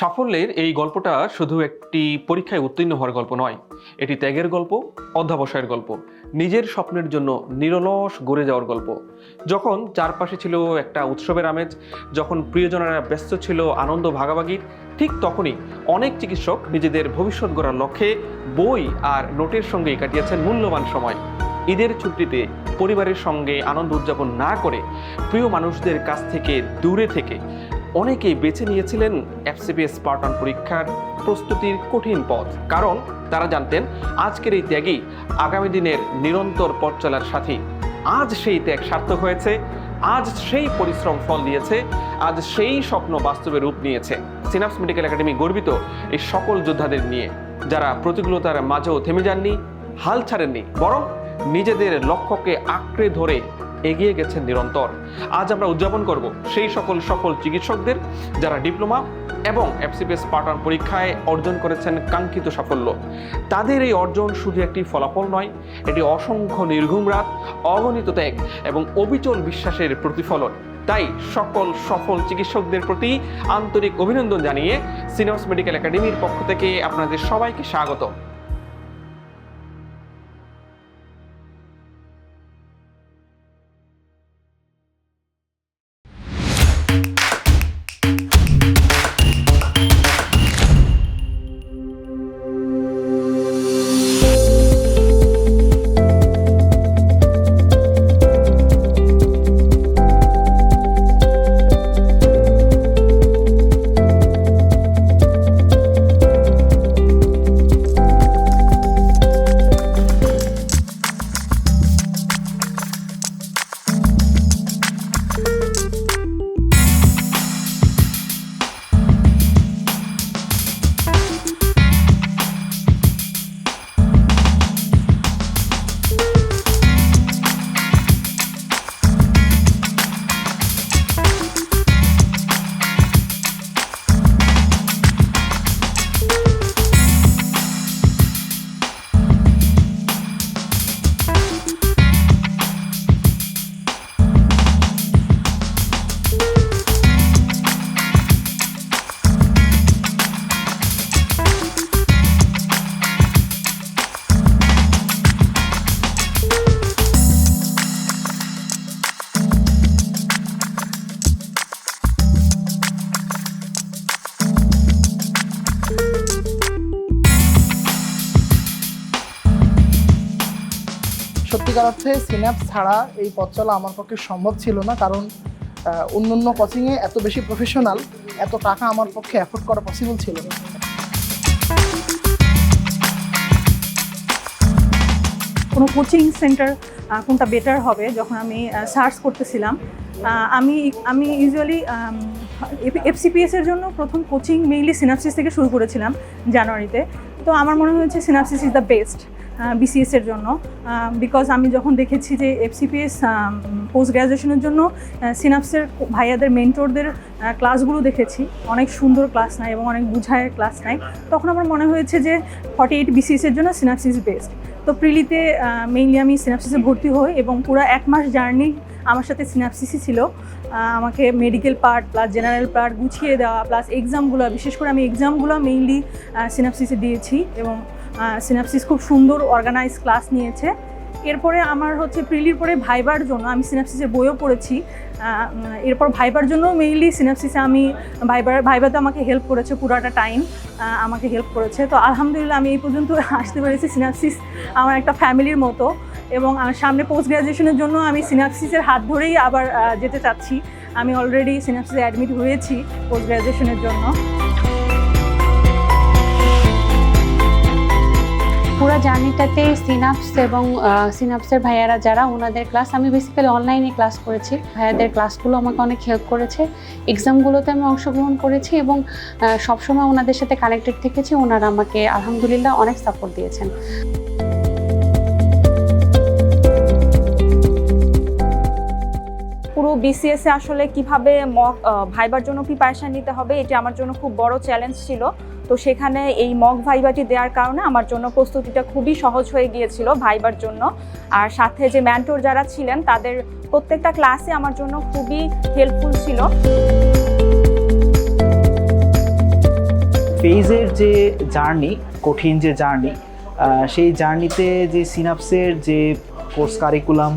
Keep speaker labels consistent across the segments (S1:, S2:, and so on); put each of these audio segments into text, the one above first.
S1: সাফল্যের এই গল্পটা শুধু একটি পরীক্ষায় উত্তীর্ণ হওয়ার গল্প নয়, এটি ত্যাগের গল্প, অধ্যবসায়ের গল্প, নিজের স্বপ্নের জন্য নিরলস গড়ে যাওয়ার গল্প। যখন চারপাশে ছিল একটা উৎসবের আমেজ, যখন প্রিয়জনেরা ব্যস্ত ছিল আনন্দ ভাগাভাগির, ঠিক তখনই অনেক চিকিৎসক নিজেদের ভবিষ্যৎ গড়ার লক্ষ্যে বই আর নোটের সঙ্গেই কাটিয়েছেন মূল্যবান সময়। ঈদের ছুটিতে পরিবারের সঙ্গে আনন্দ উদযাপন না করে প্রিয় মানুষদের কাছ থেকে দূরে থেকে অনেকেই বেছে নিয়েছিলেন এফসিপিএস পার্ট 1 পরীক্ষার প্রস্তুতির কঠিন পথ। কারণ তারা জানতেন আজকের এই ত্যাগই আগামী দিনের নিরন্তর পথ চলার সাথী। আজ সেই ত্যাগ সার্থক হয়েছে, আজ সেই পরিশ্রম ফল দিয়েছে, আজ সেই স্বপ্ন বাস্তবে রূপ নিয়েছে। সিনাপস মেডিকেল একাডেমি গর্বিত এই সকল যোদ্ধাদের নিয়ে, যারা প্রতিকূলতার মাঝেও থেমে যাননি, হাল ছাড়েননি, বরং নিজেদের লক্ষ্যকে আঁকড়ে ধরে এগিয়ে গেছেন নিরন্তর। আজ আমরা উদযাপন করব সেই সকল সফল চিকিৎসকদের যারা ডিপ্লোমা এবং এফসিপিএস পার্ট 1 পরীক্ষায় অর্জন করেছেন কাঙ্ক্ষিত সাফল্য। তাদের এই অর্জন শুধু একটি ফলাফল নয়, এটি অসংখ্য নির্ঘুম রাত, অগণিত ত্যাগ এবং অবিচল বিশ্বাসের প্রতিফলন। তাই সকল সফল চিকিৎসকদের প্রতি আন্তরিক অভিনন্দন জানিয়ে সিনাপস মেডিকেল একাডেমির পক্ষ থেকে আপনাদের সবাইকে স্বাগত।
S2: সত্যিকার অর্থে সিনাপস ছাড়া এই পথ চলা আমার পক্ষে সম্ভব ছিল না, কারণ অন্য কোচিংয়ে এত বেশি প্রফেশনাল, এত টাকা আমার পক্ষে অ্যাফোর্ড করা পসিবল ছিল না।
S3: কোনো কোচিং সেন্টার কোনটা বেটার হবে যখন আমি সার্চ করতেছিলাম, আমি ইউজুয়ালি এফসিপিএসের জন্য প্রথম কোচিং মেইনলি সিনাপসিস থেকে শুরু করেছিলাম জানুয়ারিতে। তো আমার মনে হয়েছে সিনাপসিস ইজ দ্য বেস্ট বিসিএসের জন্য, বিকজ আমি যখন দেখেছি যে এফসিপিএস পোস্ট গ্র্যাজুয়েশনের জন্য সিনাপসের ভাইয়াদের মেন্টরদের ক্লাসগুলো দেখেছি, অনেক সুন্দর ক্লাস নেয় এবং অনেক বুঝায় ক্লাস নেয়, তখন আমার মনে হয়েছে যে 48 বিসিএসের জন্য সিনাপসিস বেস্ট। তো প্রিলিতে মেইনলি আমি সিনাপসিসে ভর্তি হই এবং পুরো 1 মাস জার্নি আমার সাথে সিনাপসিসই ছিল। আমাকে medical part plus general part গুছিয়ে দেওয়া, প্লাস এক্সামগুলো, বিশেষ করে আমি এক্সামগুলো মেইনলি সিনাপসিসে দিয়েছি এবং সিনাপসিস খুব সুন্দর অর্গানাইজ ক্লাস নিয়েছে। এরপরে আমার প্রিলির পরে ভাইবার জন্য আমি সিনাপসিসের বইও পড়েছি। এরপর ভাইবার জন্য মেইনলি সিনাপসিসে আমি ভাইবাতে আমাকে হেল্প করেছে, পুরাটা টাইম আমাকে হেল্প করেছে। তো আলহামদুলিল্লাহ আমি এই পর্যন্ত আসতে পেরেছি। সিনাপসিস আমার একটা ফ্যামিলির মতো এবং সামনে পোস্ট গ্র্যাজুয়েশনের জন্য আমি সিনাপসিসের হাত ধরেই আবার যেতে চাচ্ছি। আমি অলরেডি সিনাপসিসে অ্যাডমিট হয়েছি পোস্ট গ্র্যাজুয়েশনের জন্য।
S4: পুরো জার্নিটাতে সিনাপস এবং সিনাপসের ভাইয়ারা যারা, ওনাদের ক্লাস আমি বেসিক্যালি অনলাইনে ক্লাস করেছি। ভাইয়াদের ক্লাসগুলো আমাকে অনেক হেল্প করেছে। এক্সামগুলোতে আমি অংশগ্রহণ করেছি এবং সবসময় ওনাদের সাথে কানেক্টেড থেকেছি। ওনারা আমাকে আলহামদুলিল্লাহ অনেক সাপোর্ট দিয়েছেন।
S5: পুরো বিসিএসে আসলে কিভাবে মক ভাইবার জন্য প্রিপারেশন নিতে হবে, এটি আমার জন্য খুব বড় চ্যালেঞ্জ ছিল। তো সেখানে এই মক ভাইবাটি দেওয়ার কারণে আমার জন্য প্রস্তুতিটা খুবই সহজ হয়ে গিয়েছিল ভাইবার জন্য। আর সাথে যে মেন্টর যারা ছিলেন তাদের প্রত্যেকটা ক্লাসে আমার জন্য খুবই হেল্পফুল ছিল।
S6: ফেজের যে জার্নি, কঠিন যে জার্নি, সেই জার্নিতে যে সিনাপসের যে কোর্স কারিকুলাম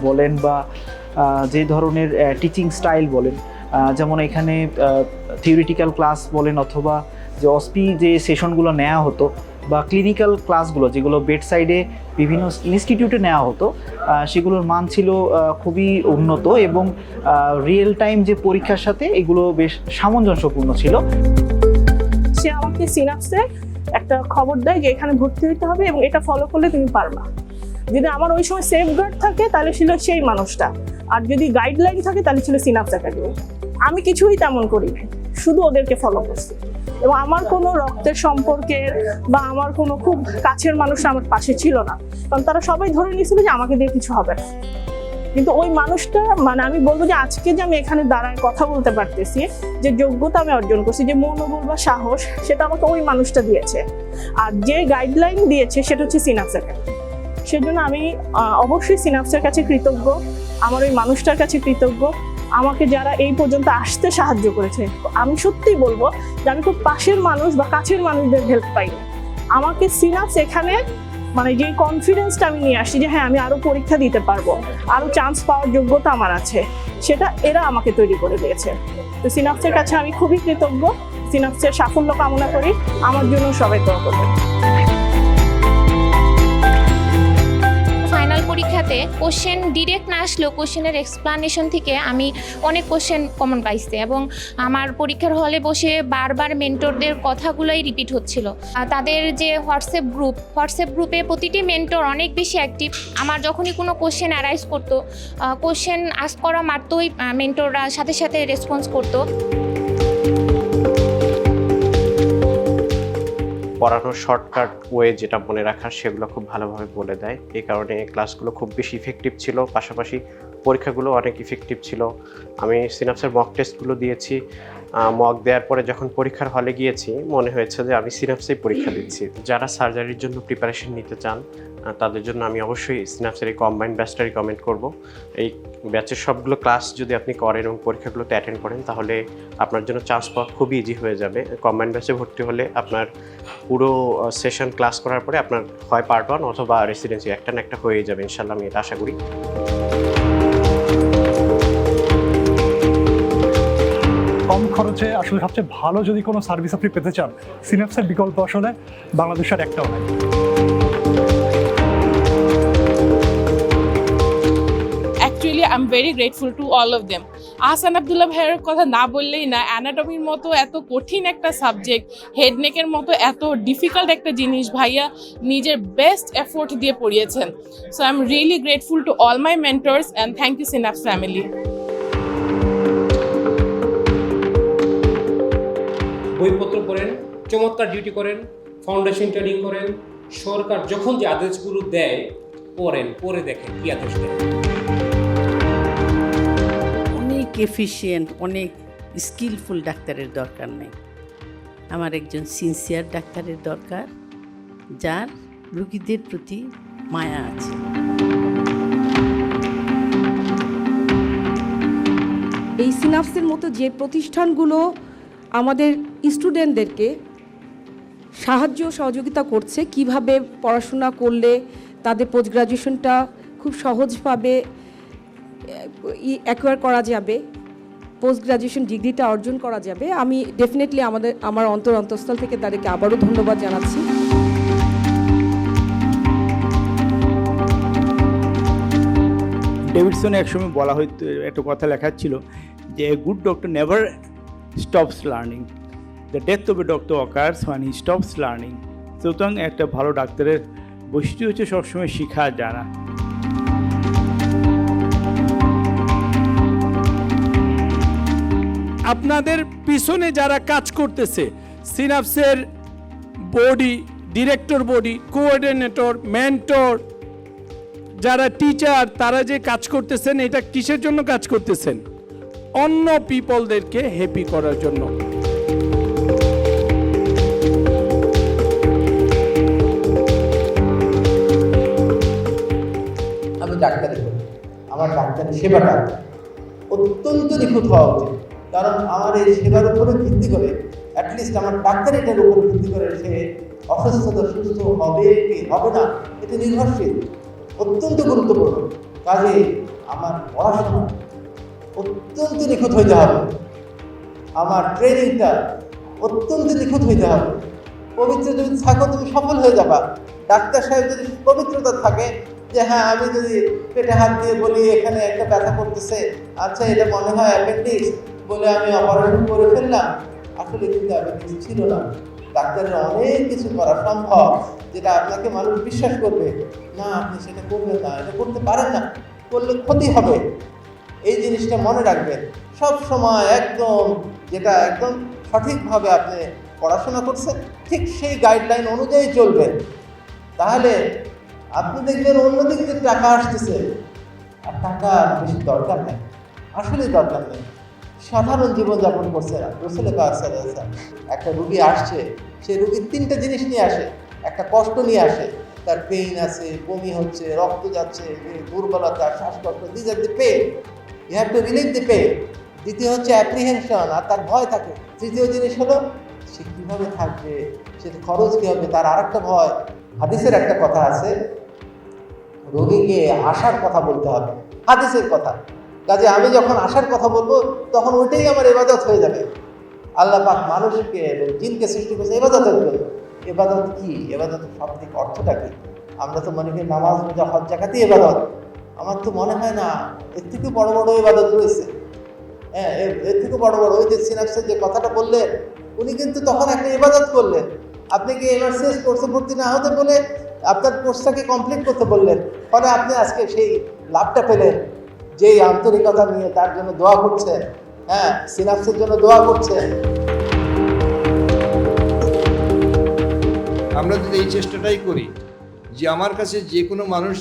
S6: বলেন বা যে ধরনের টিচিং স্টাইল বলেন, যেমন এখানে থিওরিটিক্যাল ক্লাস বলেন অথবা যে অসপি যে সেশনগুলো নেওয়া হতো বা ক্লিনিক্যাল ক্লাসগুলো যেগুলো বেড সাইডে বিভিন্ন ইনস্টিটিউটে নেওয়া হতো, সেগুলোর মান ছিল খুবই উন্নত এবং রিয়েল টাইম যে পরীক্ষার সাথে এগুলো বেশ সামঞ্জস্যপূর্ণ ছিল।
S7: সে আমাকে সিনাপসে একটা খবর দেয় যে এখানে ভর্তি হতে হবে এবং এটা ফলো করলে তুমি পারবা। যদি আমার ওই সময় সেফগার্ড থাকে তাহলে ছিল সেই মানুষটা, আর যদি গাইডলাইন থাকে তাহলে ছিল সিনাপস একাডেমি। আমি কিছুই তেমন করি নাই, শুধু ওদেরকে ফলো করছি এবং আমার কোনো রক্তের সম্পর্কের বা আমার কোনো খুব কাছের মানুষ আমার পাশে ছিল না, কারণ তারা সবাই ধরে নিয়েছিল যে আমাকে দিয়ে কিছু হবে না। কিন্তু ওই মানুষটা, মানে আমি বলবো যে আজকে যে আমি এখানে দাঁড়ায় কথা বলতে পারতেছি, যে যোগ্যতা আমি অর্জন করছি, যে মনোবল বা সাহস, সেটা আমাকে ওই মানুষটা দিয়েছে। আর যে গাইডলাইন দিয়েছে সেটা হচ্ছে সিনাপস একাডেমি। সেজন্য আমি অবশ্যই সিনাপসের কাছে কৃতজ্ঞ, আমার ওই মানুষটার কাছে কৃতজ্ঞ, আমাকে যারা এই পর্যন্ত আসতে সাহায্য করেছে। আমি সত্যিই বলবো যে আমি খুব পাশের মানুষ বা কাছের মানুষদের হেল্প পাইনি। আমাকে সিনাপস এখানে মানে যে কনফিডেন্সটা আমি নিয়ে আসছি যে হ্যাঁ আমি আরও পরীক্ষা দিতে পারবো, আরও চান্স পাওয়ার যোগ্যতা আমার আছে, সেটা এরা আমাকে তৈরি করে দিয়েছে। তো সিনাপসের কাছে আমি খুবই কৃতজ্ঞ, সিনাপসের সাফল্য কামনা করি, আমার জন্য সবাই দোয়া করবেন।
S8: ফাইনাল পরীক্ষাতে কোশ্চেন ডিরেক্ট না আসলেও কোশ্চেনের এক্সপ্লানেশন থেকে আমি অনেক কোশ্চেন কমন পাইছি এবং আমার পরীক্ষার হলে বসে বারবার মেন্টরদের কথাগুলোই রিপিট হচ্ছিল। তাদের যে হোয়াটসঅ্যাপ গ্রুপে প্রতিটি মেন্টর অনেক বেশি অ্যাক্টিভ। আমার যখনই কোনো কোশ্চেন অ্যারাইজ করতো, কোশ্চেন আস্ক করা মাত্রই মেন্টররা সাথে সাথে রেসপন্স করতো।
S9: পড়ানোর শর্টকাট ওয়ে যেটা মনে রাখার সেগুলো খুব ভালোভাবে বলে দেয়। এই কারণে ক্লাসগুলো খুব বেশি ইফেক্টিভ ছিল, পাশাপাশি পরীক্ষাগুলো অনেক ইফেক্টিভ ছিল। আমি সিনাপসের মক টেস্টগুলো দিয়েছি, মক দেওয়ার পরে যখন পরীক্ষার হলে গিয়েছি মনে হয়েছে যে আমি সিনাপসেই পরীক্ষা দিচ্ছি। যারা সার্জারির জন্য প্রিপারেশন নিতে চান তাদের জন্য আমি অবশ্যই সিনাপসের এই কম্বাইন্ড ব্যাচটা রিকমেন্ড করব। এই ব্যাচের সবগুলো ক্লাস যদি আপনি করেন এবং পরীক্ষাগুলোতে অ্যাটেন্ড করেন তাহলে আপনার জন্য চান্স পাওয়া খুবই ইজি হয়ে যাবে। কম্বাইন্ড ব্যাচে ভর্তি হলে আপনার পুরো সেশন ক্লাস করার পরে আপনার হয় পার্ট 1 অথবা রেসিডেন্সি একটা না একটা হয়ে যাবে ইনশাল্লাহ, আমি এটা আশা করি।
S10: কম খরচে আসলে সবচেয়ে ভালো যদি কোনো সার্ভিস আপনি পেতে চান, সিনাপসের বিকল্প আসলে বাংলাদেশের একটাও নাই।
S11: Actually, I'm very grateful to all of them. Ahsan Abdullah ভাইয়ের কথা না বললেই না, অ্যানাটমির মতো এত কঠিন একটা সাবজেক্ট, হেড নেকের মতো এত ডিফিকাল্ট একটা জিনিস ভাইয়া নিজের বেস্ট এফোর্ট দিয়ে পড়িয়েছেন। So I am really grateful to all my mentors and thank you Synapse family.
S12: বইপত্র পড়েন, চমৎকার ডিউটি করেন, ফাউন্ডেশন ট্রেনিং করেন, সরকার যখন যে আদেশগুলো দেয় পড়েন, পড়ে দেখেন কি আদেশ দেয়।
S13: অনেক এফিশিয়েন্ট, অনেক স্কিলফুল ডাক্তারের দরকার নেই, আমার একজন সিনসিয়ার ডাক্তারের দরকার যার রোগীদের প্রতি মায়া আছে।
S14: এই সিনাপসের মতো যে প্রতিষ্ঠানগুলো আমাদের স্টুডেন্টদেরকে সাহায্য সহযোগিতা করছে, কিভাবে পড়াশোনা করলে তাদের পোস্ট গ্রাজুয়েশনটা খুব সহজভাবে অ্যাকোয়ার করা যাবে, পোস্ট গ্রাজুয়েশন ডিগ্রিটা অর্জন করা যাবে, আমি ডেফিনেটলি আমার অন্তঃস্থল থেকে তাদেরকে আবারও ধন্যবাদ জানাচ্ছি।
S15: ডেভিডসনে একসময় বলা হয়তো, একটা কথা লেখা ছিল যে good doctor never stops learning, the death of a doctor occurs when he stops learning. সুতরাং একটা ভালো ডাক্তারের বৈশিষ্ট্য হচ্ছে সবসময় শিখা জানা।
S16: আপনাদের পিছনে যারা কাজ করতেছে, সিনাপসের body, director body, coordinator, mentor, যারা টিচার, তারা যে কাজ করতেছেন এটা কিসের জন্য কাজ করতেছেন? অন্য পিপলদেরকে হ্যাপি করার জন্য।
S17: আমি ডাক্তারি করি, আমার ডাক্তারি সেবাটা অত্যন্ত নিখুঁত হওয়া উচিত, কারণ আমার এই সেবার উপরে ভিত্তি করে অ্যাটলিস্ট অ্যাটলিস্ট আমার ডাক্তার এটার উপর ভিত্তি করে সে অসুস্থতা সুস্থ হবে কি হবে না এটা নির্ভরশীল, অত্যন্ত গুরুত্বপূর্ণ। কাজে আমার পড়াশোনা অত্যন্ত নিখুঁত হইতে হবে, আমার ট্রেনিংটা অত্যন্ত নিখুঁত হইতে হবে। পবিত্র যদি থাকো তুমি সফল হয়ে যাবা। ডাক্তার সাহেব যদি পবিত্রতা থাকে যে হ্যাঁ আমি যদি পেটে হাত দিয়ে বলি এখানে একটা ব্যথা করতেছে, আচ্ছা এটা মনে হয় অ্যাপেন্ডিক্স বলে আমি অপারেশন করে ফেললাম, আসলে কিন্তু অ্যাপেন্ডিক্স ছিল না। ডাক্তারের অনেক কিছু করা সম্ভব যেটা আপনাকে মানুষ বিশ্বাস করবে না, আপনি সেটা করবেন না, এটা করতে পারেন না, করলে ক্ষতি হবে। এই জিনিসটা মনে রাখবেন সব সময়, একদম যেটা একদম সঠিকভাবে আপনি পড়াশোনা করছেন ঠিক সেই গাইডলাইন অনুযায়ী চলবেন, তাহলে আপনি দেখবেন অন্যদিক থেকে টাকা আসতেছে, আর টাকা বেশি দরকার নেই, আসলে দরকার নেই। সাধারণ জীবনযাপন করছে না। রসুল একটা রুগী আসছে, সে রুগীর তিনটা জিনিস নিয়ে আসে, একটা কষ্ট নিয়ে আসে, তার পেইন আছে, বমি হচ্ছে, রক্ত যাচ্ছে, দুর্বলতা, শ্বাসকষ্ট, this are the pain, you have to relieve the pain. দ্বিতীয় হচ্ছে অ্যাপ্রিহেনশন, আর তার ভয় থাকে। তৃতীয় জিনিস হলো সে কীভাবে থাকবে, সে খরচ কী হবে, তার আর একটা ভয়। হাদিসের একটা কথা আছে, রোগীকে আশার কথা বলতে হবে, হাদিসের কথা। কাজে আমি যখন আশার কথা বলবো তখন ওইটাই আমার ইবাদত হয়ে যাবে। আল্লাহ পাক মানুষকে এবং জিনকে সৃষ্টি করছে ইবাদতের জন্য। ইবাদত কি? ইবাদতের সঠিক অর্থটা কি? আমরা তো মনে করি নামাজ, রোজা, হজ, যাকাতই ইবাদত। আমার তো মনে হয় না, এর থেকে বড় বড় ইবাদত রয়েছে। হ্যাঁ, এর থেকে বড় বড়, ওই যে সিনাপসের যে কথাটা বললেন, উনি কিন্তু তখন একটা ইবাদত করলেন। আপনি কি এমআরসিএস কোর্সে ভর্তি না হতে বলে আপনার কোর্সটাকে কমপ্লিট করতে বললেন, ফলে আপনি আজকে সেই লাভটা পেলেন। যেই আন্তরিকতা নিয়ে তার জন্য দোয়া করছেন, হ্যাঁ, সিনাপসের জন্য দোয়া করছেন।
S18: আমরা যদি এই চেষ্টাটাই করি যে আমার কাছে যে কোনো মানুষ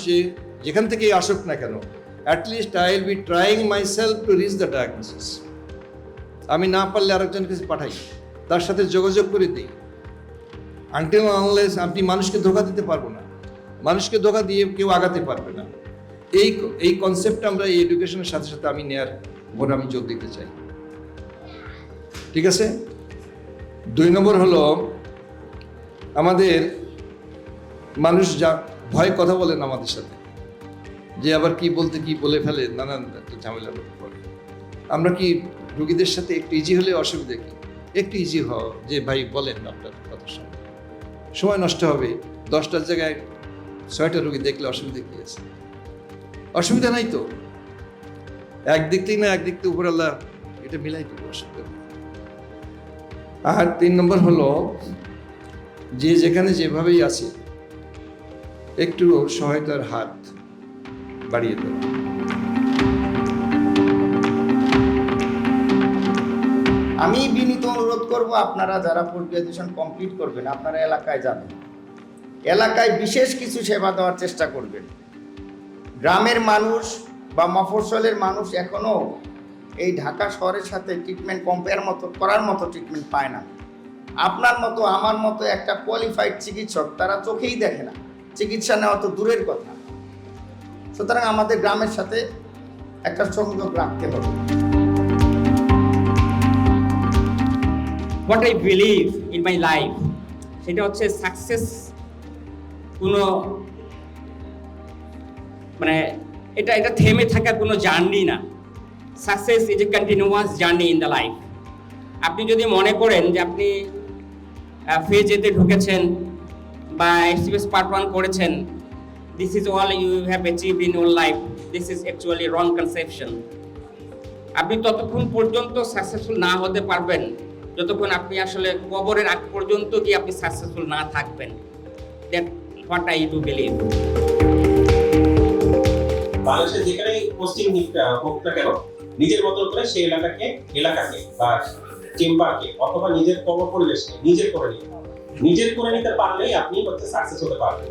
S18: যেখান থেকেই আসুক না কেন, at least I will be trying my self to reach the diagnosis. আমি না পারলে আরেকজনের কাছে পাঠাই, তার সাথে যোগাযোগ করে দিই। আনটিল আনলেস আপনি মানুষকে ধোঁকা দিতে পারবো না, মানুষকে ধোঁকা দিয়ে কেউ আগাতে পারবে না। এই কনসেপ্টটা আমরা এই এডুকেশনের সাথে সাথে আমি নেয়ার উপর আমি জোর দিতে চাই। ঠিক আছে। 2 নম্বর হলো, আমাদের মানুষ যা ভয় কথা বলেন আমাদের সাথে, যে আবার কি বলতে কি বলে ফেলে, নানান একটা ঝামেলার পড়ে। আমরা কি রুগীদের সাথে একটু ইজি হলে অসুবিধা কি? একটু ইজি হও যে ভাই বলেন আপনার কথা শুনে। সময় নষ্ট হবে, 10টার জায়গায় 6টা রুগী দেখলে অসুবিধা কি আছে? অসুবিধা নাই তো, একদিক থেকে না একদিক থেকে উপর আল্লাহ এটা মিলাই দেবো, অসুবিধা। আর 3 নম্বর হলো, যে যেখানে যেভাবেই আছে একটু সহায়তার হাত বাড়িয়ে দেওয়া।
S19: আমি বিনীত অনুরোধ করব, আপনারা যারা পোস্ট গ্রাজুয়েশন কমপ্লিট করবেন, আপনারা এলাকায় যাবেন, এলাকায় বিশেষ কিছু সেবা দেওয়ার চেষ্টা করবেন। গ্রামের মানুষ বা মফস্বলের মানুষ এখনও এই ঢাকা শহরের সাথে ট্রিটমেন্ট করার মতো ট্রিটমেন্ট পায় না। আপনার মতো আমার মতো একটা কোয়ালিফাইড চিকিৎসক তারা চোখেই দেখে না, চিকিৎসা নেওয়া তো দূরের কথা। সুতরাং আমাদের গ্রামের সাথে একটা সংযোগ রাখতে হবে।
S20: What I believe in my life, সেটা হচ্ছে সাকসেস কোনো মানে এটা থেমে থাকা কোনো জার্নি না। Success is a continuous journey in the life. আপনি যদি মনে করেন যে আপনি ফেজ এতে ঢুকেছেন বা এসটিএস পার্ট 1 করেছেন, this is all you have achieved in your life, this is actually wrong conception. আপনি ততক্ষণ পর্যন্ত সাকসেসফুল না হতে পারবেন যতক্ষণ আপনি আসলে কবরের আগ পর্যন্ত কি আপনি সাকসেসফুল না থাকবেন। That what I do believe.
S12: বাংলাদেশে যেখানেই পোস্টিং হোক না কেন, নিজের মতন করে সেই এলাকাকে বা চেম্বারকে অথবা নিজের কর্মপরিবেশকে নিজের করে নিতে পারলেই আপনি হচ্ছে সাকসেস হতে পারবেন।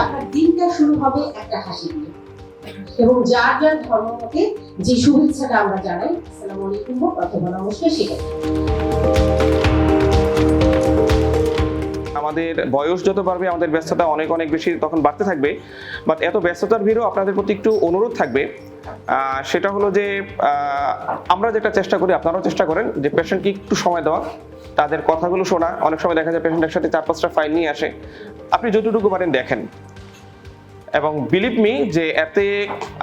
S21: আপনার দিনটা শুরু হবে একটা হাসি দিয়ে, এবং যার যার ধর্মমতে যে শুভেচ্ছাটা আমরা জানাই, আসসালামু আলাইকুম অথবা নমস্কার, সেটা
S1: আমাদের বয়স যত বাড়বে আমাদের ব্যস্ততা অনেক বেশি তখন বাড়তে থাকবে। বাট এত ব্যস্ততার ভিড়ও আপনাদের প্রতি একটু অনুরোধ থাকবে, সেটা হলো যে আমরা যেটা চেষ্টা করি, আপনারাও চেষ্টা করেন যে পেশেন্টকে একটু সময় দেওয়া, তাদের কথাগুলো শোনা। অনেক সময় দেখা যায় পেশেন্ট একসাথে 4-5টা ফাইল নিয়ে আসে, আপনি যতটুকু পারেন দেখেন, এবং বিলিভ মি যে এতে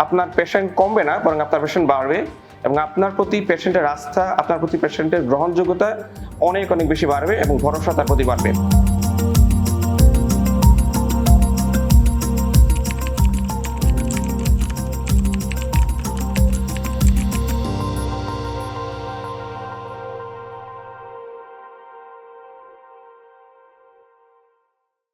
S1: আপনার পেশেন্ট কমবে না, বরং আপনার পেশেন্ট বাড়বে, এবং আপনার প্রতি পেশেন্টের আস্থা, আপনার প্রতি পেশেন্টের গ্রহণযোগ্যতা অনেক অনেক বেশি বাড়বে, এবং ভরসা তার প্রতি বাড়বে।